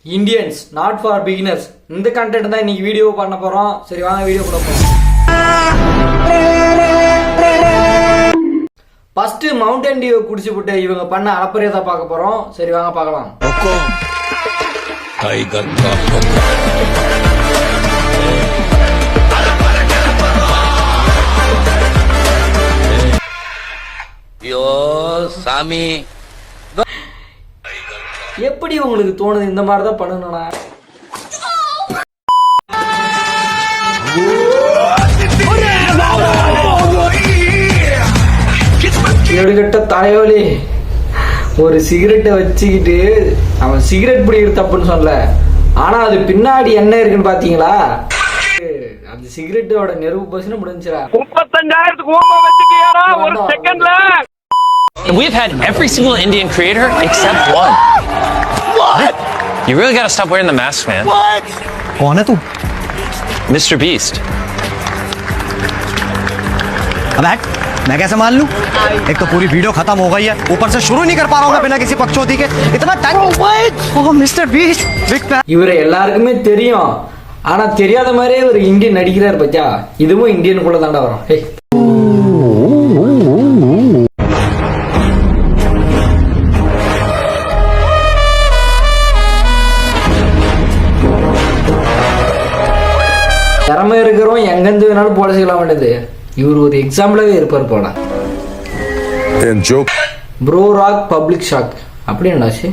Indians not for beginners. இந்த content தான் இன்னைக்கு வீடியோ பண்ண போறோம். சரி வாங்க வீடியோ கூட போறோம். ஃபர்ஸ்ட் மவுண்டன் டியூ குடிச்சு விட்டு இவங்க பண்ண அலப்பறையை தான் பார்க்க போறோம். சரி வாங்க பார்க்கலாம். ஐயோ சாமி, எப்படி உங்களுக்கு தோணுது இந்த மாதிரி தான் பண்ணணும்னா? எடுக்கட்ட தலைவலி. ஒரு சிகரெட்டை வச்சுக்கிட்டு அவன் சிகரெட் பிடிக்கிறது தப்புன்னு சொல்லல, ஆனா அது பின்னாடி என்ன இருக்குன்னு பாத்தீங்களா? அந்த சிகரெட்டோட நெருப்பு பஸ்னு முடிஞ்சிரா 35,000 ஓமா வச்சிட்டியாடா ஒரு செகண்ட்ல. We've had every single Indian creator except one. What? You really gotta stop wearing the mask, man. What? कौन है तू? Mr. Beast. अब हट, मैं कैसे मान लूं? एक तो पूरी वीडियो खत्म हो गई है, ऊपर से शुरू नहीं कर पा रहा हूं मैं बिना किसी पक्षोती के. इतना टाइम. ओह मिस्टर बीस्ट, बिग फैन. இவரை எல்லாருக்குமே தெரியும், ஆனா தெரியாத மாதிரியே ஒரு இந்தியன் நடிக்கிறார் பத்தியா. இதுவும் இந்தியனுக்குள்ள தாண்டா வரும். திறமை இருக்கிறோம் எங்கிருந்து வேணாலும் போல செய்யலாம் வேண்டியது. இவர் ஒரு எக்ஸாம்பிளாவே இருப்பார் போல. ப்ரோ ராக் பப்ளிக் ஷாக் அப்படி என்னாச்சு?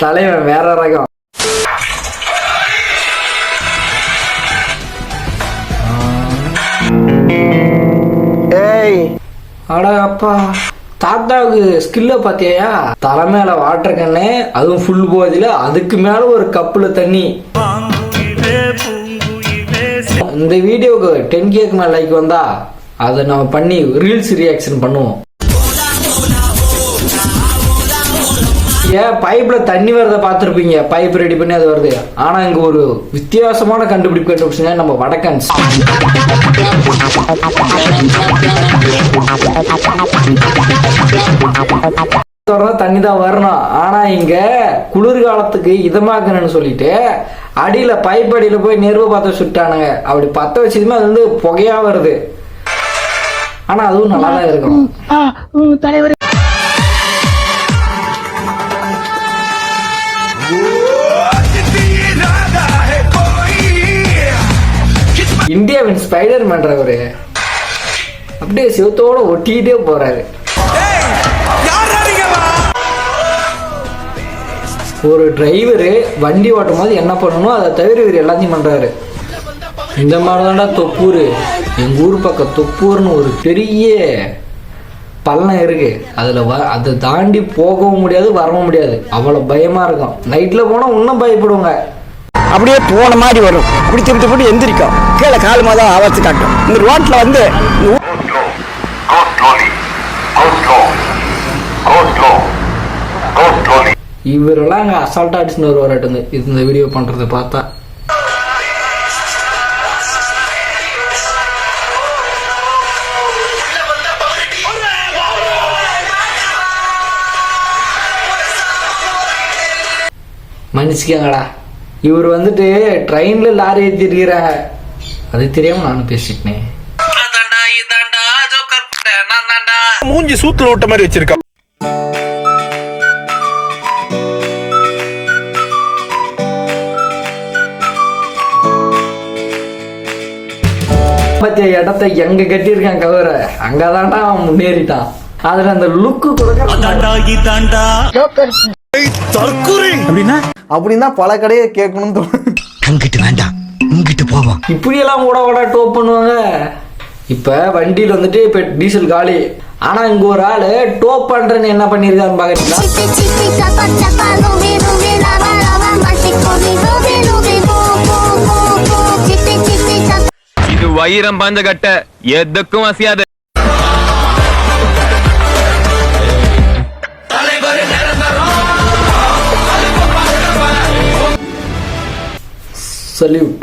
தலைவன் வேற ரகம். அட அப்பா, தாத்தாவுக்கு ஸ்கில்ல பாத்தியா? தலை மேல வாட்டர் கண்ணு, அதுவும் ஃபுல் போதில, அதுக்கு மேல ஒரு கப்புல தண்ணி. இந்த வீடியோக்கு 10K மேல லைக் வந்தா அதை நம்ம பண்ணி ரீல்ஸ் ரியாக்ஷன் பண்ணுவோம். பைப்ல தண்ணி வரத பாத்திருப்பீங்க, பைப் ரெடி பண்ணி அது வருது. ஆனா இங்க ஒரு வித்தியாசமான கண்டுபிடிப்பு கண்டுபிடிச்சுங்க நம்ம வடக்கன்ஸ். தண்ணி தான் வரணும், ஆனா இங்க குளிர்காலத்துக்கு இதமாக்கணும்னு சொல்லிட்டு அடியில பைப் அடியில போய் நெருப்பு பத்த சுட்டானுங்க. அப்படி பத்த வச்சதுமே அது வந்து புகையா வருது. ஆனா அதுவும் நல்லா தான் இருக்கும். தலைவர் இந்தியாவின் ஸ்பைடர் மேன்றவரு அப்படியே சிவத்தோட ஒட்டிக்கிட்டே போறாரு. ஒரு டிரைவரு வண்டி ஓட்டும் போது என்ன பண்ணணும் அதை தவிர இவர் எல்லாத்தையும் பண்றாரு. இந்த மாதிரிதான்டா தொப்பூர். எங்க ஊர் பக்கம் தொப்பூர்னு ஒரு பெரிய பள்ளம் இருக்கு. அதுல அதை தாண்டி போகவும் முடியாது வரவும் முடியாது, அவ்வளவு பயமா இருக்கும். நைட்ல போனா இன்னும் பயப்படுவாங்க. அப்படியே போன மாதிரி வரும், குடிச்சு விட்டு போட்டு எந்திரிக்கும், கீழே காலு மாதம் ஆவாச்சு காட்டும். இந்த ரோட்ல வந்து இவரெல்லாம் அங்க அசால்ட்டா அடிச்சுன்னு வருவாராட்டுங்க இந்த வீடியோ பண்றதை பார்த்தா. மன்னிச்சுக்கங்கடா, இவர் வந்துட்டு ட்ரெயின்ல லாரி ஏற்றி இருக்கிறாங்க, அது தெரியாம நானும் பேசிட்டேன். மூஞ்சி சூத்துல விட்ட மாதிரி வச்சிருக்கா. பத்திய இடத்தை எங்க கட்டியிருக்கான் கவர, அங்கதான்டா அவன் முன்னேறிட்டான். அதுல அந்த லுக்கு அப்படின்னா பல கடையை கேட்கணும்னு தோணும். அங்கிட்டு வேண்டாம், இங்கிட்டு போவோம். இப்படி எல்லாம் கூட டோப் பண்ணுவாங்க. இப்ப வண்டியில வந்துட்டு இப்ப டீசல் காலி, ஆனா இங்க ஒரு ஆளு டோப் பண்றேன்னு என்ன பண்ணிருக்கான்னு பாக்கீங்களா? இது வைரம் பாஞ்ச கட்ட எதுக்கும் வசியாது. சல்யூட்.